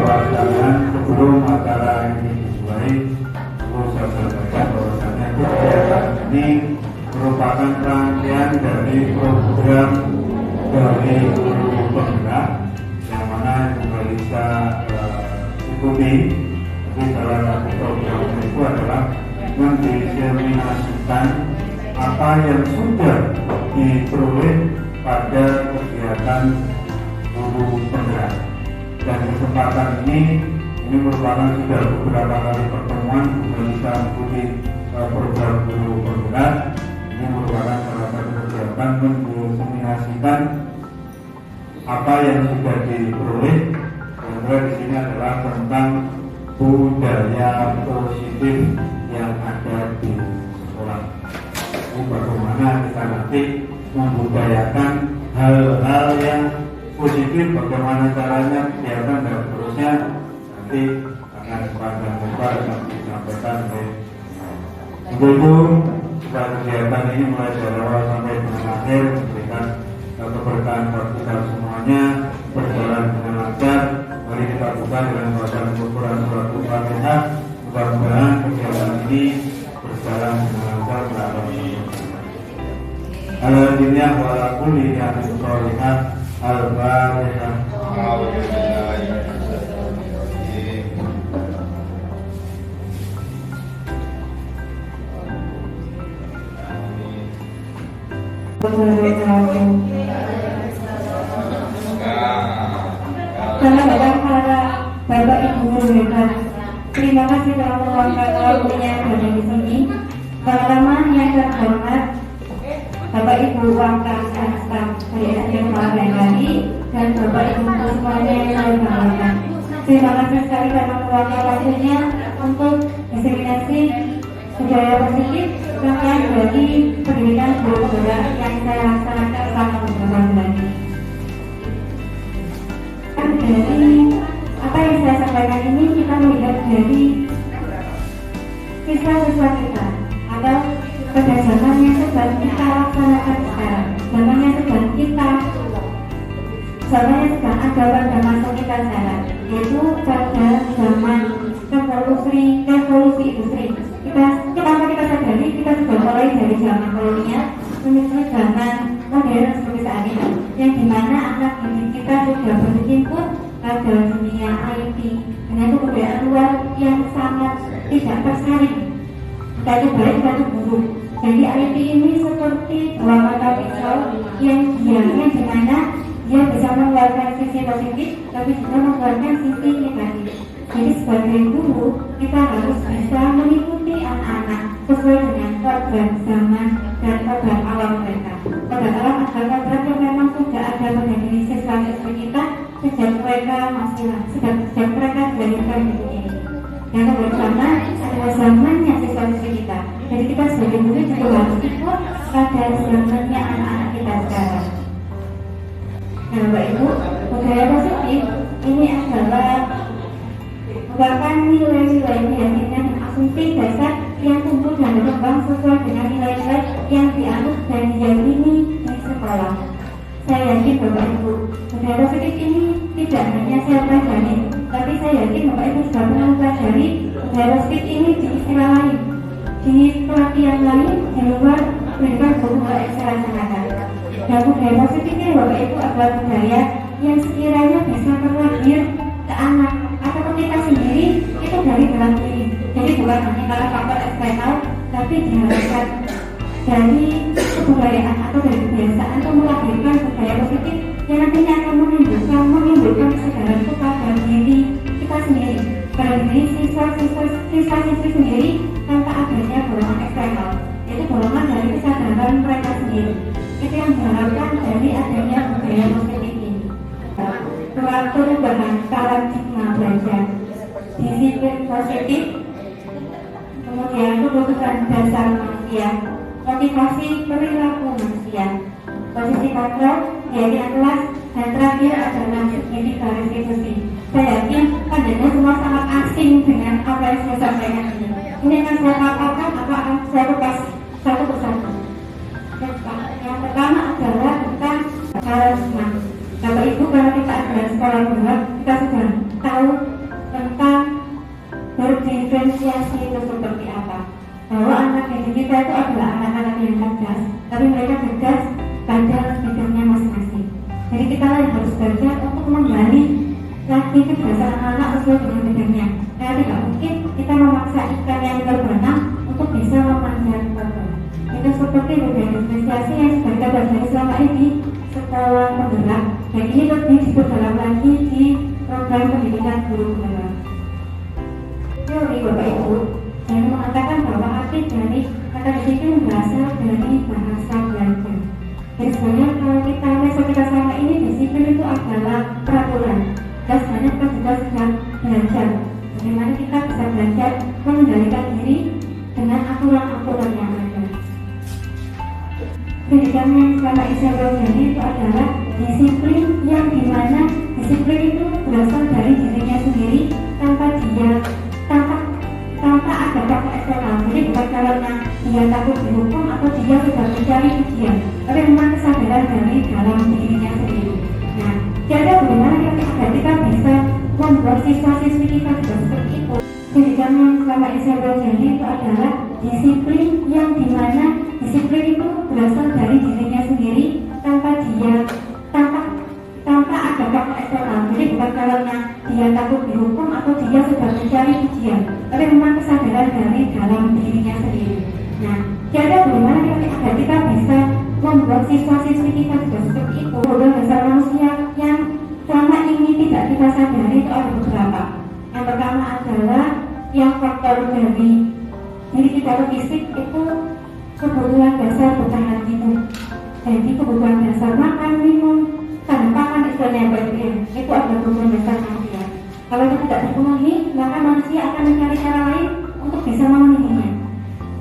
Bapak sekalian, sebelum acara ini dimulai, perlu saya sampaikan bahwasannya kegiatan ini merupakan rangkaian dari program dari Guru Penggerak yang mana juga bisa ikuti. Jadi salah satu program itu adalah mendiseminasikan apa yang sudah diperoleh pada kegiatan Guru Penggerak. Dan kesempatan ini merupakan sudah beberapa kali pertemuan juga bisa mengikuti program Guru Penggerak. Ini merupakan salah satu kegiatan mendiseminasikan apa yang sudah diperoleh. Yang di sini adalah tentang budaya positif yang ada di sekolah. Ini bagaimana kita nanti membudayakan hal-hal yang positif, bagaimana caranya kegiatan dan seterusnya nanti akan sepanjang lebar yang disampaikan oleh untuk itu supaya kegiatan ini mulai dari awal sampai dengan akhir memberikan keberkahan buat kita semuanya, berjalan dengan lancar. Mari kita buka dengan bacaan Al-Quran surat Al-Fatihah. Mudah-mudahan kegiatan ini berjalan dengan lancar berlalu. Alhamdulillah wa ala kulli ni'matin shalihah. Al-Fatihah. Selamat datang para Bapak Ibu guru hebat. Terima kasih telah meluangkan waktunya berada di sini. Pertama yang terhormat Bapak Ibu Wakil Staf dari SDN Pelabuhan Bali dan Bapak Ibu semuanya yang saya banggakan. Terima kasih sekali karena meluangkan waktunya untuk diseminasi budaya positif rangkaian bagi pendidikan guru penggerak yang saya laksanakan selama beberapa bulan ini. Dari apa yang saya sampaikan ini kita melihat dari siswa-siswa kita atau pada zaman yang sedang kita laksanakan sekarang, zaman yang sedang ada pada masa kita sekarang, yaitu pada zaman revolusi industri. Kita sadari kita sudah mulai dari zaman kolonial menuju zaman modern seperti saat ini, yang dimana anak didik kita sudah berkecimpung pada dunia IT dengan kebudayaan luar yang sangat tidak tersaring, entah itu baik atau buruk. Jadi IT ini seperti dua mata pisau yang dimana dia bisa mengeluarkan sisi positif tapi juga mengeluarkan sisi negatif. Jadi sebagai guru kita harus bisa mengikuti anak-anak sesuai dengan program zaman dan program awal mereka. Program awal adalah program yang memang sudah ada pada diri siswa-siswi kita sejak mereka dilahirkan di dunia ini. Dan bersama adalah zamannya siswa-siswi kita. Jadi kita sebagai guru juga harus ikut pada zamannya anak-anak kita sekarang. Nah, Bapak Ibu, budaya positif ini adalah merupakan nilai-nilai keyakinan dan asumsi dasar yang tumbuh dan berkembang sesuai dengan nilai-nilai yang dianut dan diyakini di sekolah. Saya yakin Bapak Ibu, budaya positif ini tidak hanya saya pelajari, tapi saya yakin Bapak Ibu sudah pernah mempelajari budaya positif ini di istilah lain, di pelatihan lain di luar pendidikan guru yang saya laksanakan. Dan budaya positif ini Bapak Ibu adalah budaya yang sekiranya bisa terlahir ke anak atau ke kita sendiri itu dari dalam diri. Jadi bukan hanya karena faktor eksternal, tapi diharapkan dari kebudayaan atau dari kebiasaan untuk melahirkan budaya positif yang nantinya akan menimbulkan kesadaran kepada diri kita sendiri, pada diri siswa-siswi sendiri tanpa adanya dorongan eksternal, yaitu dorongan dari kesadaran mereka sendiri. Itu yang diharapkan dari adanya budaya positif ini. Perubahan paradigma belajar, disiplin positif, kemudian kebutuhan dasar manusia, motivasi perilaku manusia, posisi kontrol, keyakinan kelas, dan terakhir adalah segitiga restitusi. Saya yakin panjenengan semua sangat asing dengan apa yang saya sampaikan ini. Ini akan saya paparkan apa akan saya kupas satu persatu. Yang pertama adalah tentang paradigma. Bapak Ibu, kalau kita ada sekolah berat, kita sudah tahu kita itu adalah anak-anak yang cerdas, tapi mereka cerdas pada bidangnya masing-masing. Jadi kita harus belajar untuk menggali lagi kecerdasan anak-anak sesuai dengan bidangnya. Karena tidak mungkin kita memaksa ikan yang berenang untuk bisa memanjat pohon. Itu seperti budaya diferensiasi yang sudah kita pelajari selama ini sekolah penggerak, dan ini lebih diperdalam lagi di program pendidikan guru penggerak. Teori Bapak Ibu yang mengatakan bahwa arti dari kata disiplin berasal dari bahasa belajar. Dan sebenarnya kalau kita selama ini disiplin itu adalah peraturan. Dan sebenarnya kita juga sedang belajar bagaimana kita bisa belajar mengendalikan diri dengan aturan-aturan yang ada. Pendidikan yang selama ini saya pelajari itu adalah disiplin yang dimana disiplin itu berasal dari dirinya sendiri tanpa ada faktor eksternal. Jadi bukan karena dia takut dihukum atau dia sudah mencari ujian, tapi memang kesadaran dari dalam dirinya sendiri. Nah, jadi bagaimana agar kita bisa membuat siswa-siswi kita juga seperti itu. Pendidikan yang selama ini saya pelajari itu adalah disiplin yang dimana disiplin itu berasal dari dirinya sendiri tanpa ada faktor eksternal. Jadi bukan karena dia takut dihukum atau dia sudah mencari ujian, tapi memang kesadaran dari dalam dirinya sendiri. Nah, jadi bagaimana agar kita bisa membuat siswa-siswi kita juga seperti itu. Modal dasar manusia yang selama ini tidak kita sadari itu ada beberapa. Yang pertama adalah yang faktor dari diri kita fisik itu kebutuhan dasar bertahan hidup. Jadi kebutuhan dasar makan, minum, pakan istilahnya itu adalah kebutuhan dasar manusia. Kalau itu tidak terpenuhi, maka manusia akan mencari cara lain untuk bisa memenuhinya.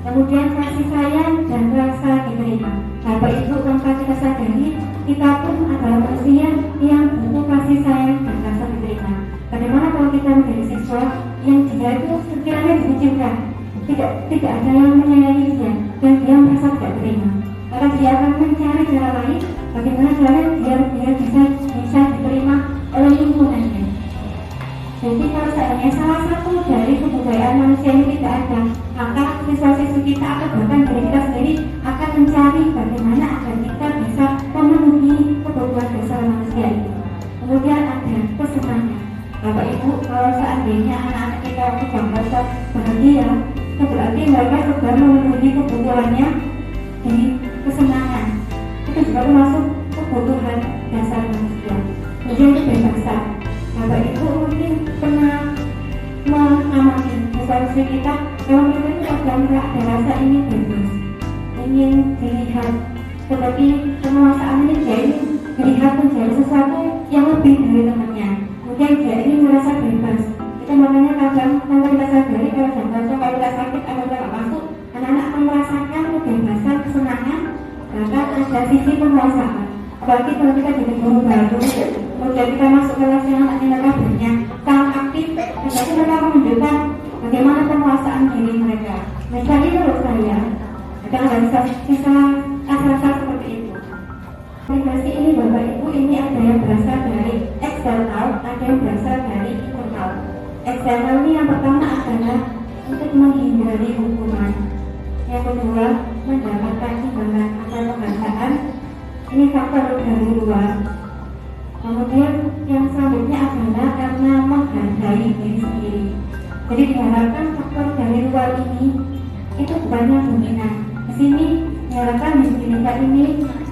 Kemudian kasih sayang dan rasa diterima. Bapak Ibu, tanpa kita sadari, kita pun adalah manusia yang butuh kasih sayang dan rasa diterima. Bagaimana kalau kita menjadi siswa yang dia itu sekiranya diujikan, tidak ada yang menyayangi dia dan dia merasa tidak terima, maka dia akan mencari cara lain bagaimana caranya biar dia bisa diterima oleh lingkungannya. Jadi kalau seandainya salah satu dari kebudayaan manusia ini tidak ada, maka siswa-siswi kita atau bahkan diri kita sendiri akan mencari bagaimana agar kita bisa memenuhi kebutuhan dasar manusia itu. Kemudian ada kesenangan. Bapak Ibu, kalau seandainya anak-anak kita sudah merasa bahagia, itu berarti mereka sudah memenuhi kebutuhannya di kesenangan. Itu juga termasuk kebutuhan dasar manusia. Kemudian kebebasan. Bapak Ibu mungkin pernah mengamati siswa-siswi kita, kalau mereka itu ada rasa ingin bebas, ingin dilihat seperti penguasaan ini, dia ingin dilihat menjadi sesuatu yang lebih dari temannya. Kemudian dia ingin merasa bebas. Itu makanya kadang tanpa kita sadari, kalau kita sakit atau kita tidak masuk, anak-anak akan merasakan kebebasan, kesenangan, bahkan ada sisi penguasaan. Apalagi kalau kita jadi guru baru, kemudian kita masuk kelas yang anaknya mereka banyak, sangat aktif, jadi mereka menunjukkan bagaimana penguasaan diri mereka. Misalnya menurut saya, ada sisa rasa seperti itu. Motivasi ini Bapak Ibu, ini ada yang berasal dari eksternal, ada yang berasal dari internal. Eksternal ini yang pertama adalah untuk menghindari hukuman. Yang kedua, mendapatkan imbalan atau penghargaan. Ini faktor dari luar. Kemudian yang selanjutnya adalah karena menghargai diri sendiri. Jadi diharapkan faktor dari luar ini itu bukannya dominan. Di sini diharapkan di pendidikan ini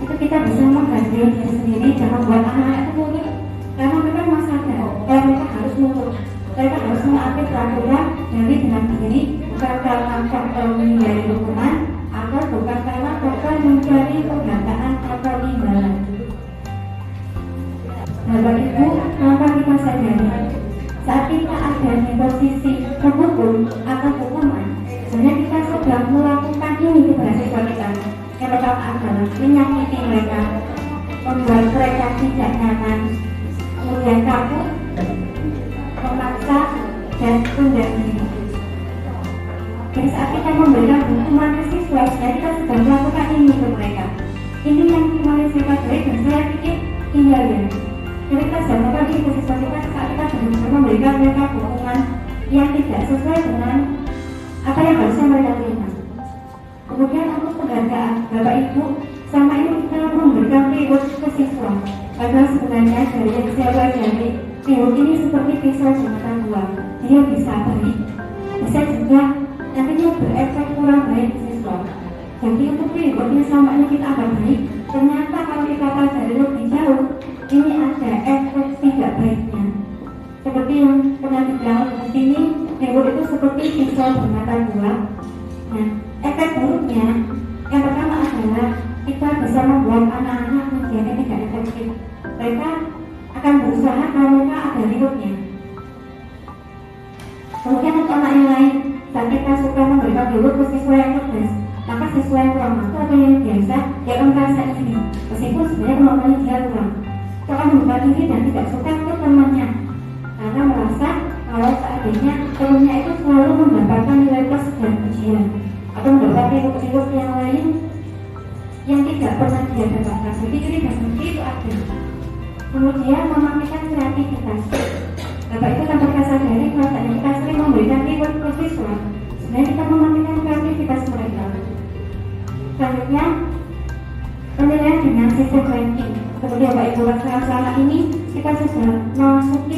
itu kita bisa menghargai diri sendiri dan membuat anak-anak itu nurut. Karena mereka memang sadar kalau mereka harus nurut, mereka harus mengakui peraturan dari dalam diri, bukan karena faktor menghindari hukuman atau bukan karena faktor mencari penghargaan atau imbalan. Bapak Ibu, tanpa kita sadari, saat kita ada di posisi menghukum atau hukuman, sebenarnya kita sudah melakukan ini kepada siswa kita. Yang pertama adalah menyakiti mereka, membuat mereka tidak nyaman, kemudian takut, memaksa, dan tunda diri. Jadi saat kita memberikan hukuman ke siswa, kita sudah melakukan ini ke mereka. Ini yang kemarin saya pelajari dan saya pikir iya ya. Jadi kita sudah melakukan ini ke siswa kita saat kita sudah memberikan mereka hukuman yang tidak sesuai dengan apa yang harusnya mereka terima. Kemudian untuk penghargaan Bapak Ibu, sama ini kita memberikan reward ke siswa. Padahal sebenarnya dari yang saya pelajari, reward ini seperti pisau jembatan dua. Dia bisa baik, bisa juga nantinya berefek kurang baik ke siswa. Jadi untuk reward yang sama ini kita agak baik, ternyata kalau kita pelajari lebih jauh, ini ada efek tidak baiknya. Seperti yang pernah dibilang di sini, reward itu seperti pisau bermata dua. Nah, efek buruknya yang pertama adalah kita bisa membuat anak-anak menjadi tidak efektif. Mereka akan berusaha kalau mereka ada rewardnya. Kemudian untuk anak yang lain, saat kita suka memberikan reward ke siswa yang cerdas, maka siswa yang kurang mampu atau yang biasa dia akan merasa iri, meskipun sebenarnya kemampuannya dia kurang. Dia akan membuat iri dan tidak suka ke temannya, karena merasa kalau seandainya temannya itu selalu mendapatkan nilai plus dan ujian atau mendapatkan reward yang lain yang tidak pernah dia dapatkan. Jadi iri dan dengki itu ada. Kemudian mematikan kreativitas. Bapak itu tanpa kita sadari kalau kita sering memberikan reward ke siswa, sebenarnya kita mematikan kreativitas mereka. Selanjutnya, penilaian dengan sistem ranking. Seperti Bapak Ibu selama ini kita sudah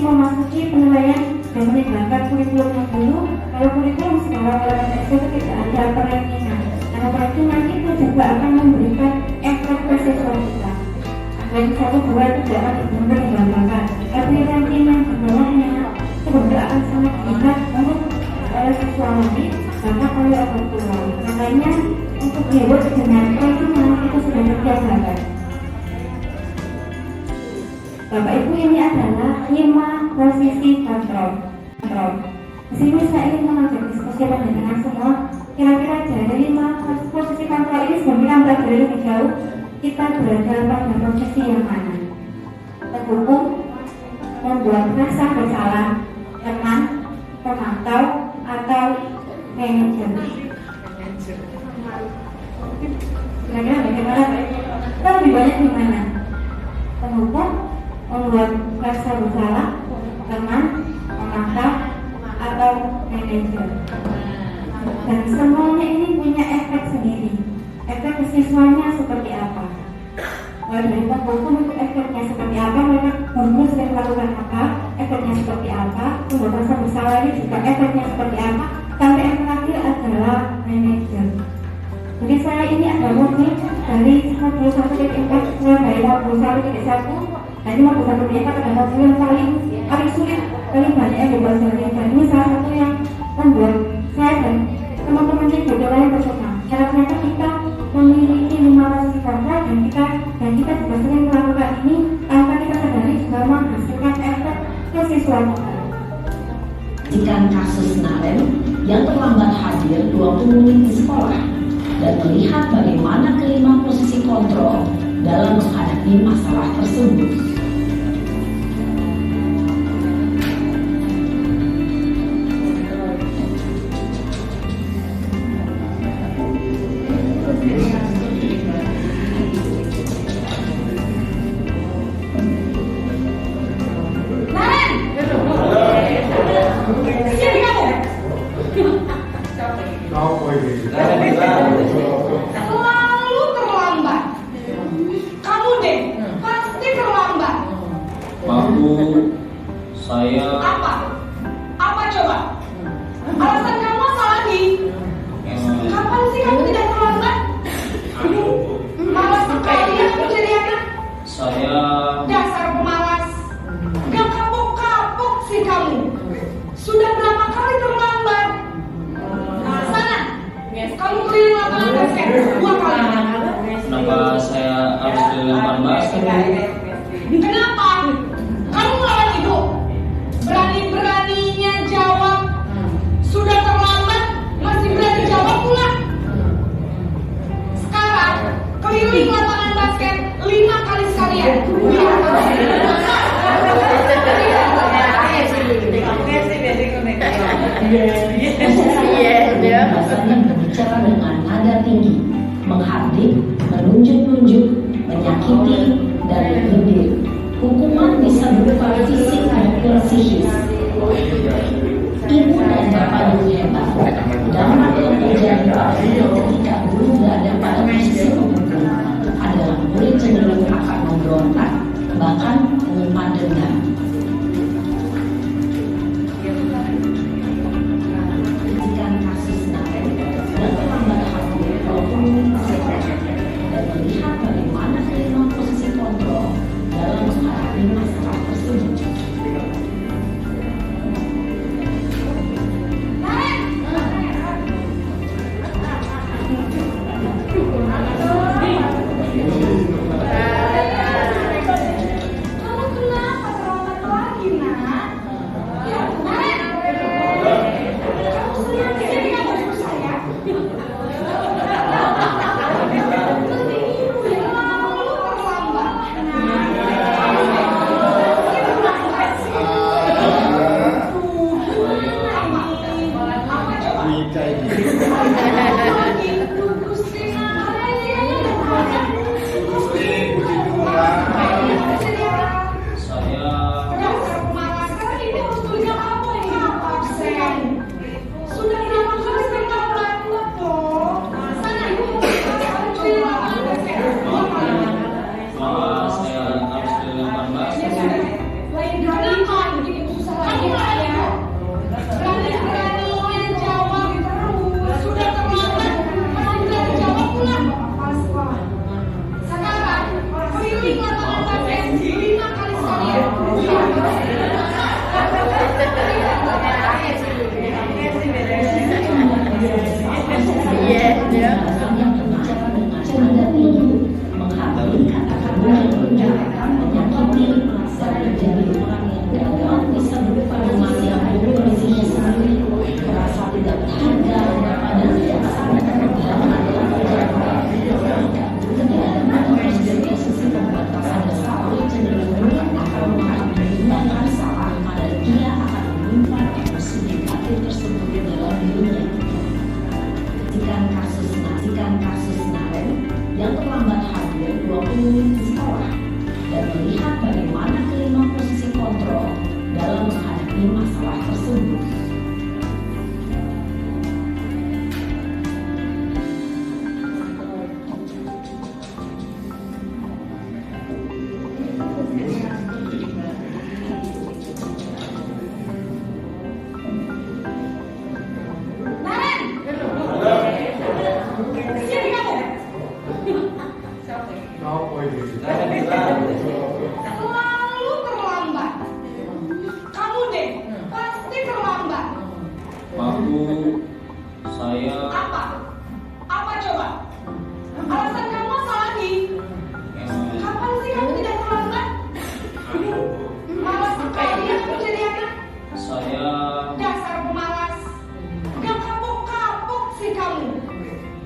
memasuki penilaian dan meninggalkan kurikulum yang dulu. Kalau kurikulum sekarang dalam itu tidak ada perankingan. Karena perankingan itu juga akan memberikan efek ke siswa kita. Dan satu dua itu tidak akan benar-benar digambarkan. Tapi ranking yang di bawahnya itu benar akan sangat dilihat untuk siswa lain, bahkan oleh orang tua. Makanya untuk reward dengan rankingan itu sudah dibiasakan. Bapak Ibu, ini adalah 5 posisi kontrol. Di sini saya ingin mengajak diskusi dengan semua. Kira-kira dari 5 posisi kontrol ini sebelum kita belajar lebih jauh, kita berada pada posisi yang mana? Terhukum, membuat rasa bersalah, teman, pemantau, atau manajer. Kira-kira bagaimana? Kita lebih banyak di mana? Penghukum, membuat rasa bersalah, teman, pemantau, atau manajer. Dan semuanya ini punya efek sendiri. Efek ke siswanya seperti apa? Mulai dari penghukum itu efeknya seperti apa? Mereka guru sering melakukan apa? Efeknya seperti apa? Membuat rasa bersalah ini juga efeknya seperti apa? Sampai yang terakhir adalah manajer. Jadi saya ini ada modul dari 51.4 dari 51.1. Dan ini modul 1.4 adalah modul yang paling sulit, paling banyak yang dipelajari. Dan ini salah satu yang membuat saya dan teman-teman di bidang lain bersenang. Karena ternyata kita memiliki 5 posisi kontrol dan kita juga sering melakukan ini tanpa kita sadari juga menghasilkan efek ke siswa kita. Jika kasus Naren yang terlambat hadir 20 menit di sekolah dan melihat bagaimana kelima posisi kontrol dalam menghadapi masalah tersebut. Selalu terlambat. Kamu deh, pasti terlambat. Maaf, saya Apa? Apa coba? Alasan kamu apa lagi? Kapan sih kamu tidak terlambat? Malas sekali kamu jadi anak. saya Dasar pemalas. Gak kapok-kapok sih kamu. Sudah berapa kali terlambat? Sana, kamu keliling lapangan basket 2 kali. kenapa saya harus keliling basket? Kenapa? Kamu melawan itu? Berani-beraninya jawab. Sudah terlambat, masih berani jawab pula. Sekarang, keliling lapangan basket 5 kali sekalian. Biasanya berbicara dengan nada tinggi, menghardik, menunjuk-nunjuk, menyakiti, dan menyindir. Hukuman bisa berupa fisik maupun psikis. Ibu dan bapak guru hebat. Dampak yang terjadi pada diri ketika guru guru berada pada posisi pemukul adalah murid cenderung akan memberontak, bahkan mengumpat dendam. Kritikan kasus Napen yang terlambat hadir 20 menit dan melihat bagaimana kelima posisi kontrol dalam menghadapi masalah tersebut. Kamu kenapa terlambat lagi, nak? Ya, Nen. Kamu senang jadi kamu saya? Nanti ibu yang lalu terlambat. Apa coba? Saya Sudah berapa kali saya terlambat loh. Sana ibu, sekarang cuci lapangan basket. maaf, saya harus dilempar basket. Lain kali kan bikin susah lagi ya. Berani-beraninya jawab terus. Sudah terlambat, masih berani jawab pula. Sekarang keliling lapangan basket 5 kali sekalian. Menghadapi kata-kata yang menjelekan, menyakiti, dan menjadi orang yang gagal bisa berupa rumah yang buruk dirinya sendiri, merasa tidak berharga dan tidak sadar dalam adalah perjalanan ketika ada posisi membuat pasangan saling cenderung melihat akan menghadapi salah, maka dia akan menyimpan emosi negatif tersebut dalam dirinya. Kritikan kasus Napen yang terlambat hadir 20 menit di sekolah dan melihat bagaimana kelima posisi kontrol dalam menghadapi masalah tersebut. Nen! Sini kamu. Selalu terlambat. Kamu deh, pasti terlambat. Maaf Bu, saya Apa? Apa coba? Alasan kamu apa lagi? Kapan sih kamu tidak terlambat? Malas sekali ya kamu jadi anak. saya Dasar pemalas. Gak kapok-kapok sih kamu.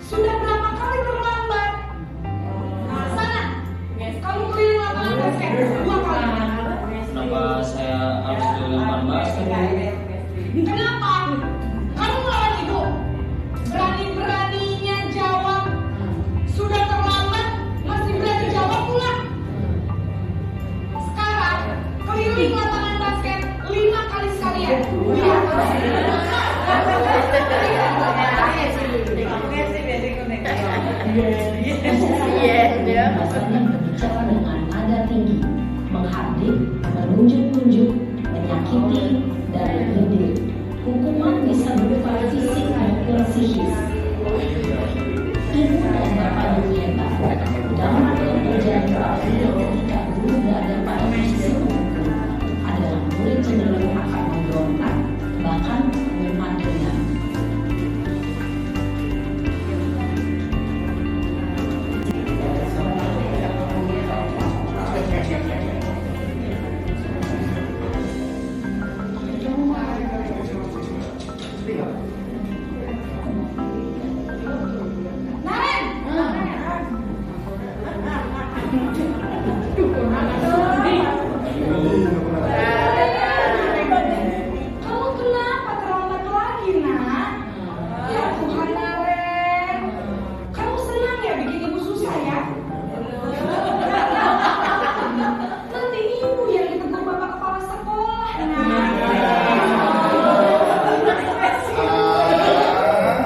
Sudah berapa kali terlambat? Sana, kamu keliling lapangan basket 2 kali. kenapa saya harus dilempar basket? Kenapa? Kamu melawan ibu. Berani-beraninya jawab. Sudah terlambat, masih berani jawab pula. Sekarang, keliling lapangan basket 5 kali sekalian. Biasanya berbicara dengan nada tinggi, menghardik, menunjuk-nunjuk, menyakiti, dan menyindir. Hukuman bisa berupa fisik maupun psikis. Ibu dan bapak guru hebat dalam terjadi ketika guru berada pada posisi pemukul adalah murid cenderung akan memberontak, bahkan mengumpat dendam. Kamu kenapa terlambat lagi, nak? Ya Tuhan, Naren. Kamu senang ya bikin ibu susah ya? Nanti ibu yang ditegur bapak kepala sekolah, nak.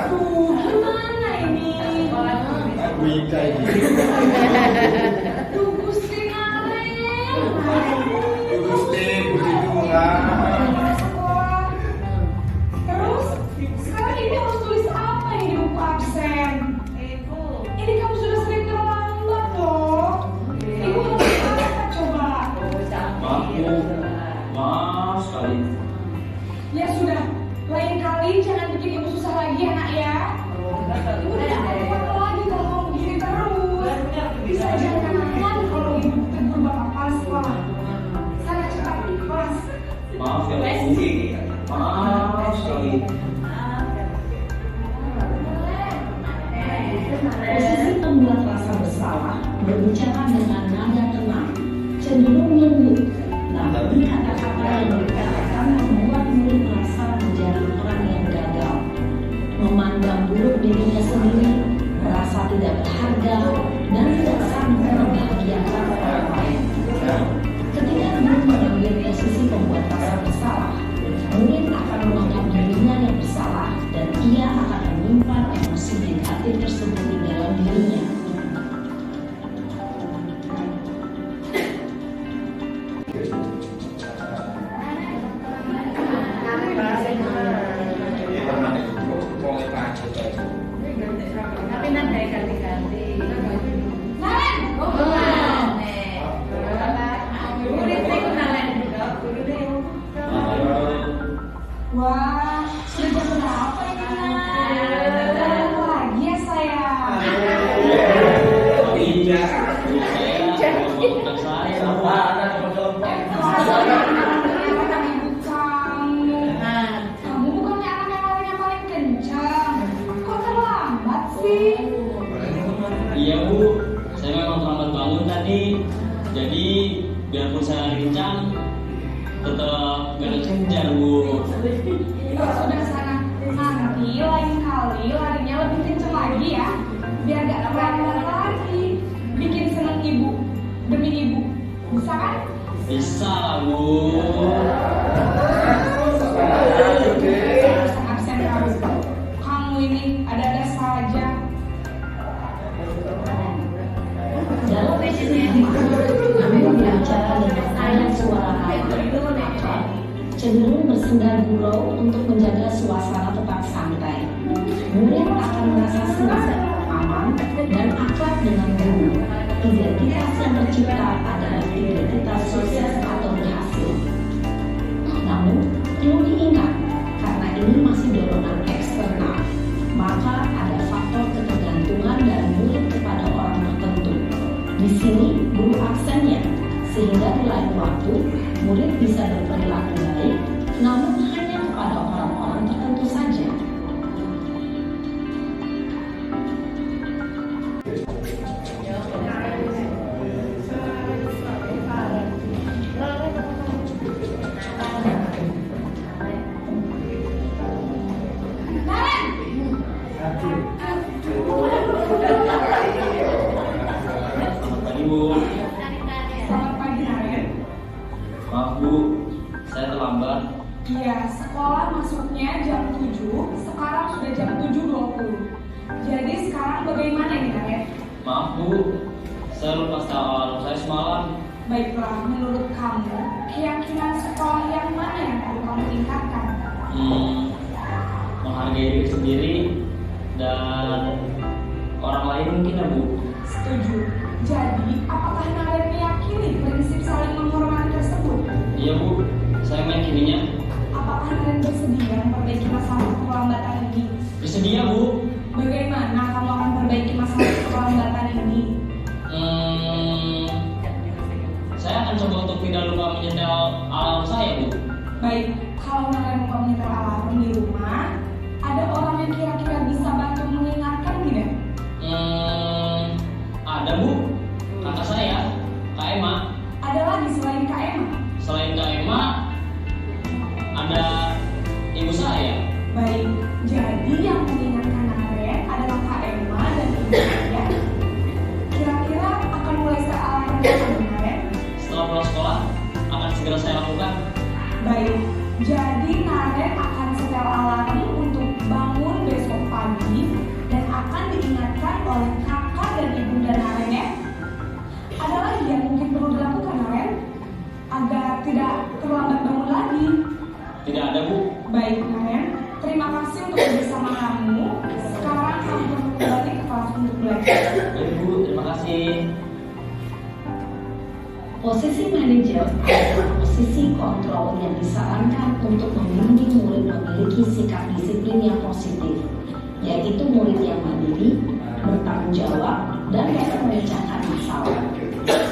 Tuh, gimana ini? berbicara dengan nada tenang, cenderung lembut, namun kata-kata yang dikatakan membuat murid merasa menjadi orang yang gagal, memandang buruk dirinya sendiri, merasa tidak berharga, dan tidak sanggup membahagiakan orang lain. Ketika guru mengambil posisi pembuat rasa bersalah, murid akan menganggap dirinya yang bersalah dan ia akan menyimpan emosi negatif tersebut di dalam dirinya. Tapi nanti ganti-ganti. Naren, Murid saya kenalan juga, guru deh. wah, sudah berapa ini Naren? Lagi ya saya. Kamu bukannya anak yang larinya paling kencang. Kok terlambat sih? Iya Bu, saya memang terlambat bangun tadi. Jadi biarpun saya lari kencang, tetap gak ada kejar Bu. Ya sudah sana. Nanti lain kali larinya lebih kencang lagi ya. Biar gak terlambat lagi. Bikin senang ibu. Demi ibu. Bisa kan? Bisa lah Bu. Absen kamu. Kamu ini ada-ada saja. Dalam kami berbicara dengan nada suara halus, cenderung bersendar gurau untuk menjaga suasana tetap santai. Murid akan merasa senang, aman, dan akrab dengan guru. Identitas yang tercipta adalah identitas sukses atau berhasil. Namun, perlu diingat, karena ini masih dorongan eksternal, maka ada faktor ketergantungan dari murid kepada orang tertentu. Di sini, guru aksennya, sehingga di lain waktu, murid bisa berperilaku baik, namun hanya kepada orang-orang tertentu saja. Naren! Selamat pagi Bu. Selamat pagi Naren. Maaf Bu, saya terlambat. Iya, sekolah masuknya jam 7, sekarang sudah jam 7.20. Jadi sekarang bagaimana nih Naren? Maaf Bu, saya lupa alarm saya semalam. Baiklah, menurut kamu, keyakinan sekolah yang mana yang perlu kamu tingkatkan? Menghargai diri sendiri dan orang lain mungkin ya Bu. Setuju. Jadi, apakah Naren meyakini prinsip saling menghormati tersebut? Iya Bu, saya meyakininya. Apakah Naren bersedia memperbaiki masalah keterlambatan ini? Bersedia Bu. Bagaimana kamu akan perbaiki masalah keterlambatan ini? Saya akan coba untuk tidak lupa menyetel alarm saya Bu. Baik, kalau Naren lupa menyetel alarm di rumah, ada orang yang kira-kira bisa bantu mengingatkan tidak? Ada Bu, kakak saya, Kak Emma. Ada lagi selain Kak Emma? Selain Kak Emma, ada ibu saya. Baik, jadi yang mengingatkan Naren adalah Kak Emma dan ibu saya. Kira-kira akan mulai sealarm kamu Naren? Setelah pulang sekolah, akan segera saya lakukan. Baik, jadi Naren akan setel alarm untuk bangun besok pagi dan akan diingatkan oleh kakak dan ibunda Naren ya. Ada lagi yang mungkin perlu dilakukan Naren agar tidak terlambat bangun lagi. Tidak ada Bu. Baik Naren, terima kasih untuk bersama kamu. Sekarang kamu kembali ke kelas untuk belajar. Baik Bu, terima kasih. Posisi manajer adalah posisi kontrol yang disarankan untuk membimbing murid memiliki sikap disiplin yang positif, yaitu murid yang mandiri, bertanggung jawab, dan dapat memecahkan masalah.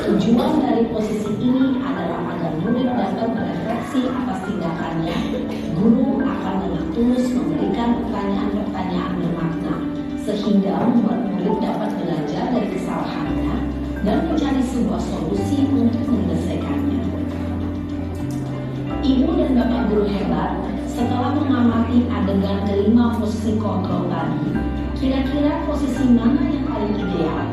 Tujuan dari posisi ini adalah agar murid dapat berefleksi atas tindakannya. Guru akan dengan tulus memberikan pertanyaan-pertanyaan bermakna, sehingga membuat murid dapat belajar dari kesalahannya dan mencari sebuah solusi untuk menyelesaikannya. Ibu dan Bapak guru hebat, setelah mengamati adegan kelima posisi kontrol tadi, kira-kira posisi mana yang paling ideal?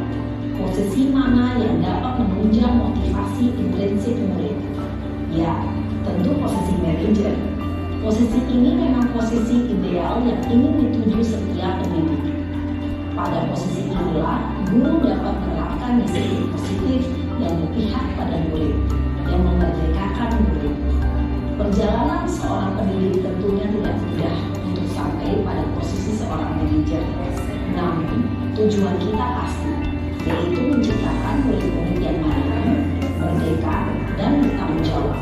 Posisi mana yang dapat menunjang motivasi intrinsik murid? Ya, tentu posisi manajer. Posisi ini memang posisi ideal yang ingin dituju setiap pendidik. Pada posisi inilah, guru dapat menerapkan disiplin positif yang berpihak pada murid, yang memerdekakan murid. Perjalanan seorang pendidik tentunya tidak mudah untuk sampai pada posisi seorang manajer. Namun, tujuan kita pasti, yaitu menciptakan murid-murid yang mandiri, merdeka, dan bertanggung jawab.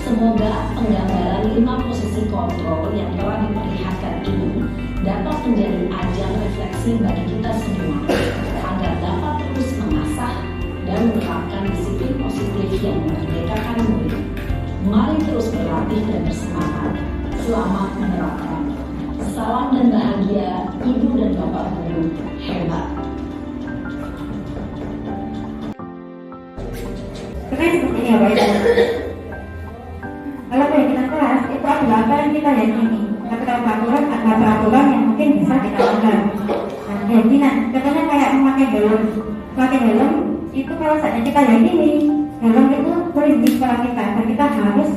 Semoga penggambaran 5 posisi kontrol yang telah diperlihatkan ini dapat menjadi ajang refleksi bagi kita semua, agar dapat terus mengasah dan menerapkan disiplin positif yang memerdekakan murid. Mari terus berlatih dan bersemangat. Selamat menerapkan. Salam dan bahagia, Ibu dan Bapak guru hebat. Sebenarnya seperti ini ya Pak Ibu. Kalau keyakinan kelas itu adalah apa yang kita yakini. Tapi kalau peraturan adalah peraturan yang mungkin bisa kita langgar. Nah, keyakinan, contohnya kayak memakai helm. Memakai helm itu kalau saatnya kita yakini, helm itu melindungi kepala kita dan kita harus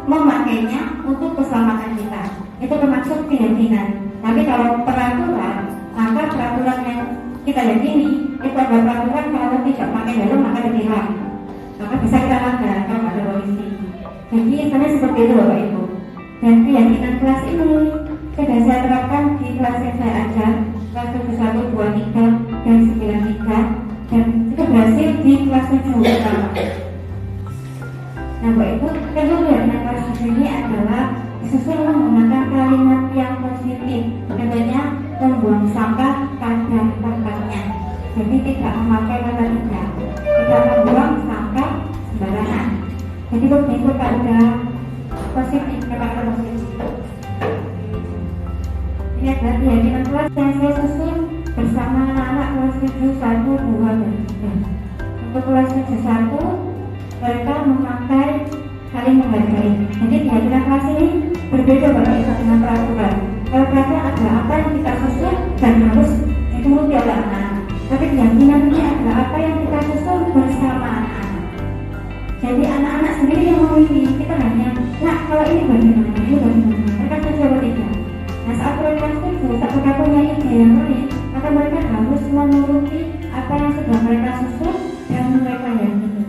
memakainya untuk keselamatan kita. Itu termasuk keyakinan. Tapi kalau peraturan, maka peraturan yang kita yakini itu adalah peraturan kalau tidak pakai helm maka ditilang. Maka bisa kita langgar kalau ada polisi. Jadi sebenarnya seperti itu Bapak Ibu. Dan keyakinan kelas ini sudah saya terapkan di kelas yang saya ajar, kelas 1, 2, 3, dan 9, 3, dan itu berhasil di kelas 7 pertama. Nah Bapak Ibu, keyakinan kelas ini adalah disusun menggunakan kalimat yang positif. Contohnya membuang sampah pada tempatnya. Jadi tidak memakai kata tidak. Tidak membuang sampah sembarangan. Jadi begitu Pak udah positif, kata positif. Ini adalah keyakinan kelas yang saya susun bersama anak-anak kelas 7, 1, 2, dan 3. Untuk kelas 7, 1, mereka memakai saling menghargai. Jadi keyakinan kelas ini berbeda dengan peraturan. Kalau peraturan adalah apa yang kita susun dan harus dituruti oleh anak-anak. Tapi keyakinan ini adalah apa yang kita susun bersama anak-anak. Jadi anak-anak sendiri yang memilih, kita hanya, nah kalau ini bagaimana, ini bagaimana, mereka setuju atau tidak. Nah saat mereka setuju, saat mereka punya ide yang lain, maka mereka harus menuruti apa yang sudah mereka susun dan mereka yakini.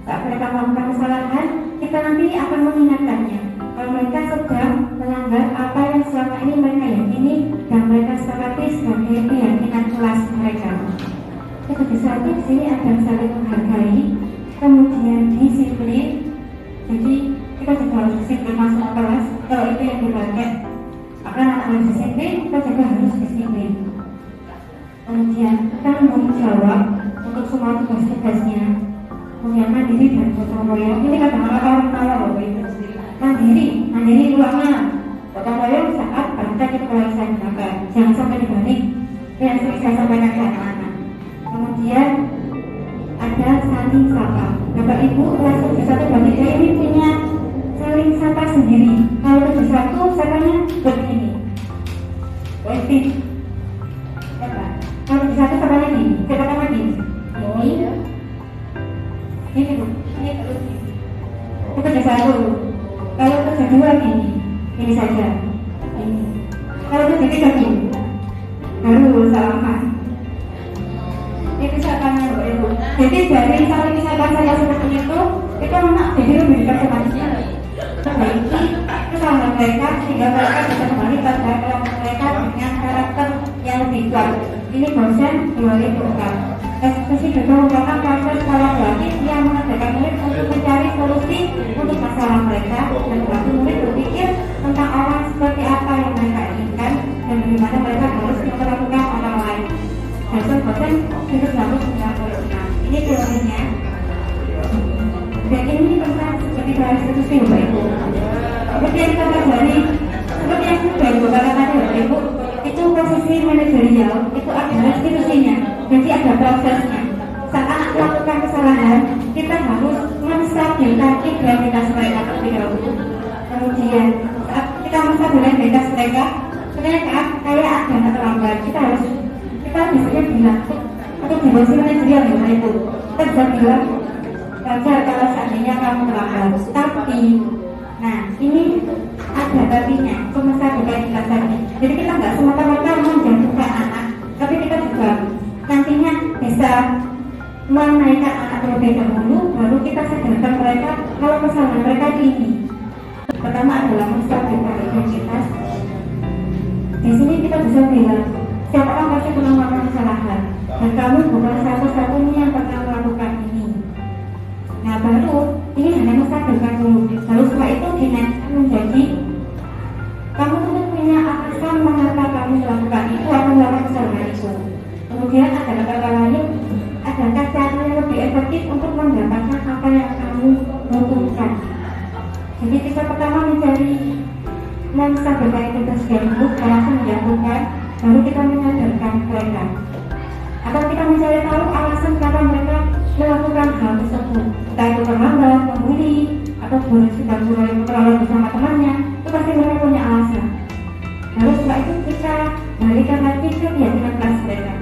Saat mereka melakukan kesalahan, kita nanti akan mengingatkannya. Kalau mereka sedang melanggar apa yang selama ini mereka yakini dan mereka sepakati sebagai keyakinan kelas mereka. Itu di satu sini ada saling menghargai. Kemudian disiplin, jadi kita juga harus disiplin masuk kelas. Kalau itu yang dipakai, maka anak harus disiplin, kita juga harus disiplin. Kemudian tanggung jawab untuk semua tugas-tugasnya, kemudian mandiri dan gotong royong. Ini kata-kata orang tawa Bapak Ibu. Mandiri ruangnya gotong royong saat pada kita mulai saya gunakan. Jangan sampai dibanding yang sering saya sampaikan ke anak-anak. Kemudian ada saling sapa. Bapak Ibu kelas 1 dan 3 ini punya saling sapa sendiri. Kalau 1 sapanya begini. Positif. Kalau 1 sapanya gini. Coba sama gini. Ini Bu. Ini terus. Itu 1. Kalau 2 gini. Ini saja. Ini. Kalau 3 gini. Baru salaman. Itu sapanya Bapak Ibu. Jadi dari saling sapa saya seperti itu anak jadi lebih dekat sama dia. Perbaiki kesalahan mereka sehingga mereka bisa kembali pada kelompok mereka dengan karakter yang lebih kuat. Ini dosen 2004. Eksekusi juga merupakan proses kolaboratif yang mengadakan murid untuk mencari solusi untuk masalah mereka dan membantu murid berpikir tentang orang seperti apa yang mereka inginkan dan bagaimana mereka harus memperlakukan orang lain. Dosen itu harus melakukan. Ini teorinya. Dan ini tentang seperti bahasa institusi Bapak Ibu. Seperti yang kita pelajari, seperti yang sudah Ibu katakan Bapak Ibu, itu posisi manajerial itu ada institusinya. Jadi ada prosesnya. Saat anak memberikan identitas mereka terlebih dahulu. Kemudian saat kita masa identitas mereka, sebenarnya kayak ada yang terlambat. Kita biasanya bilang untuk dimensi manajerial ya itu. Kita bisa bilang wajar kalau seandainya kamu terlambat. Tapi, nah ini ada tapinya untuk masa identitas ini. Jadi kita nggak semata-mata menjatuhkan anak, tapi kita juga nantinya bisa menaikkan anak terlebih dahulu, baru kita sadarkan mereka kalau kesalahan mereka ini. Pertama adalah menstabilkan identitas. Di sini kita bisa bilang setiap orang pasti pernah melakukan kesalahan, dan kamu bukan satu-satunya yang pernah melakukan ini. Nah baru ini hanya menstabilkan dulu, lalu setelah itu dinaikkan menjadi kamu tentu punya alasan mengapa kamu melakukan itu atau melakukan kesalahan itu. Kemudian ada kata lain, adakah cara yang lebih efektif untuk mendapatkan apa yang kamu butuhkan. Jadi kita pertama mencari menstabilkan identitas dulu, alasan menjatuhkan, baru kita menyadarkan mereka. Atau kita mencari tahu alasan kenapa mereka melakukan hal tersebut, entah itu terlambat, membuli, atau boleh sudah mulai berlalu bersama temannya, itu pasti mereka punya alasan. Lalu setelah itu kita balikan lagi ke keyakinan kelas mereka.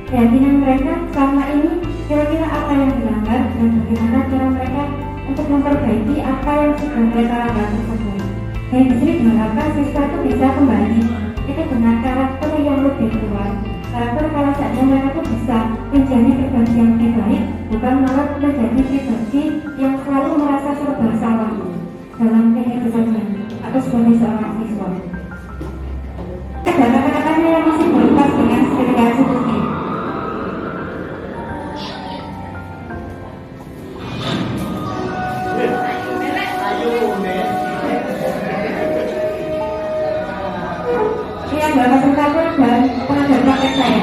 Keyakinan mereka selama ini kira-kira apa yang dilanggar dan bagaimana cara mereka untuk memperbaiki apa yang sudah mereka langgar tersebut. Dan di sini diharapkan siswa itu bisa kembali itu dengan karakter yang lebih kuat. Karakter kalau saja mereka itu bisa menjadi pribadi yang lebih baik, bukan malah menjadi pribadi yang selalu merasa serba salah dalam kehidupannya atau sebagai seorang siswa. Ada kata-katanya yang masih belum pas dengan spesifikasi ini. Ini adalah presentator dan pengajar praktek saya.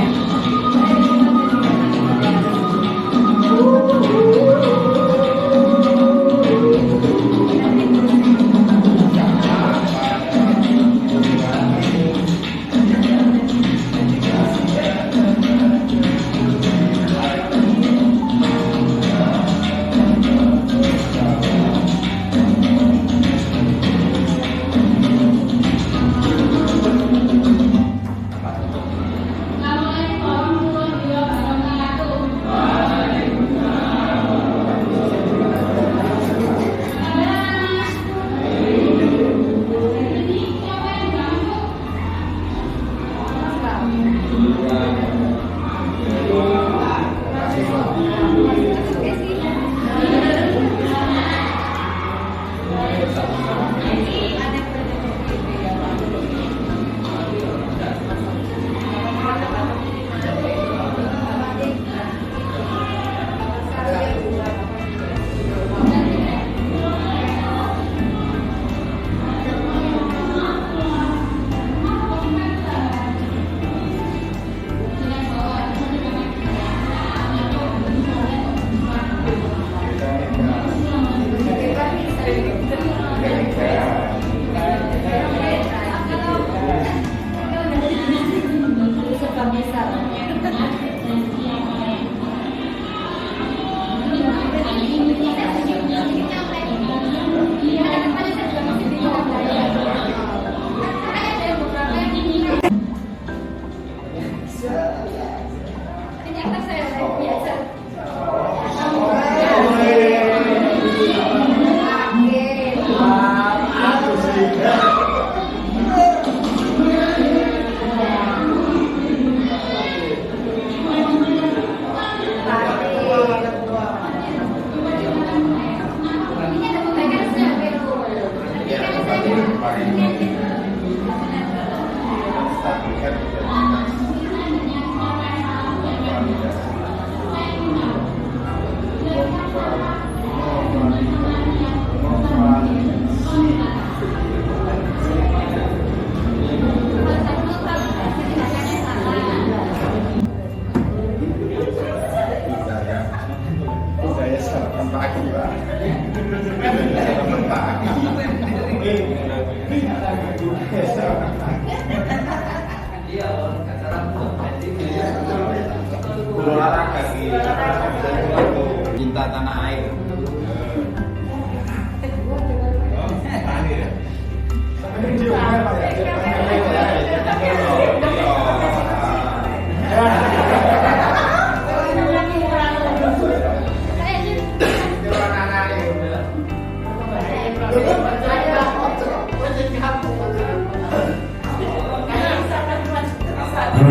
Cinta tanah air.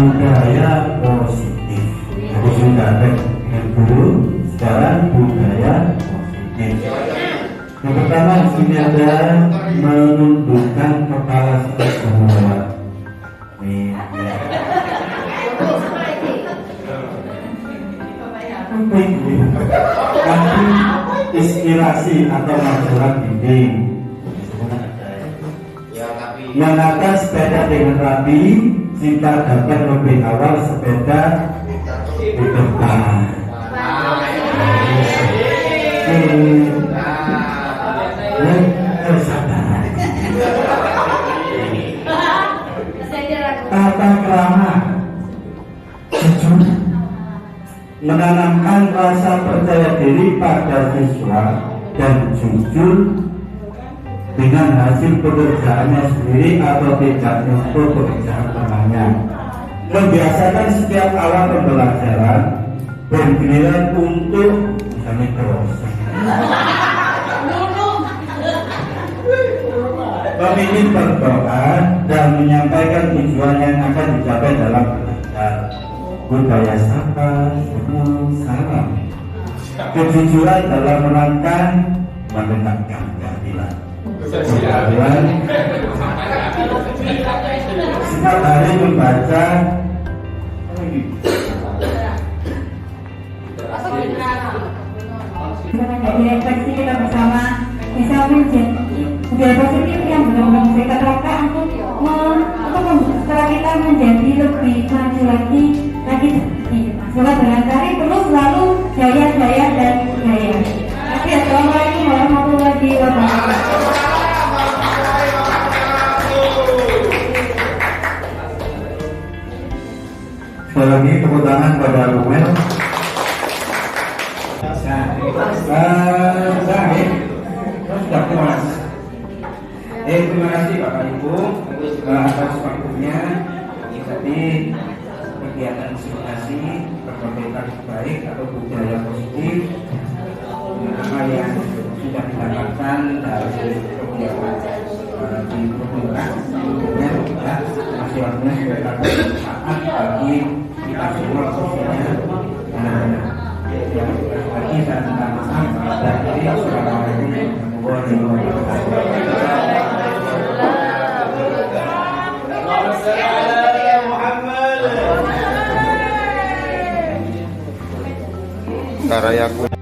budaya positif. Jadi sudah ada guru, sekarang budaya positif. Yang pertama sini ada menundukkan kepala semua. Nih, ya. Apa ini? Nanti inspirasi atau masalah dinding. Menata sepeda dengan rapi, kita dapat lebih awal sepeda di depan. Tata krama jujur, menanamkan rasa percaya diri pada siswa dan jujur dengan hasil pekerjaannya sendiri atau tidak untuk pekerjaan temannya. Membiasakan setiap awal pembelajaran dan giliran untuk misalnya terus memilih berdoa dan menyampaikan tujuan yang akan dicapai dalam belajar. Budaya sapa, salam, kejujuran dalam rangka menegakkan keadilan. Kemudian setiap hari membaca refleksi kita bersama bisa menjadi budaya positif yang benar-benar kita terapkan untuk setelah kita menjadi lebih maju lagi semoga barangkali terus selalu jaya dan jaya. Assalamualaikum warahmatullahi wabarakatuh. Sekali lagi tepuk tangan pada Rumel. Sudah puas. Terima kasih Bapak Ibu atas waktunya mengikuti kegiatan inspirasi berkompeten baik atau budaya positif apa yang sudah didapatkan dari kegiatan di Provinsi. Tentunya kita masih waktunya sebagai saat bagi kita semua khususnya anak-anak. Yang lagi saya minta maaf dari Assalamualaikum warahmatullahi wabarakatuh. Karayaku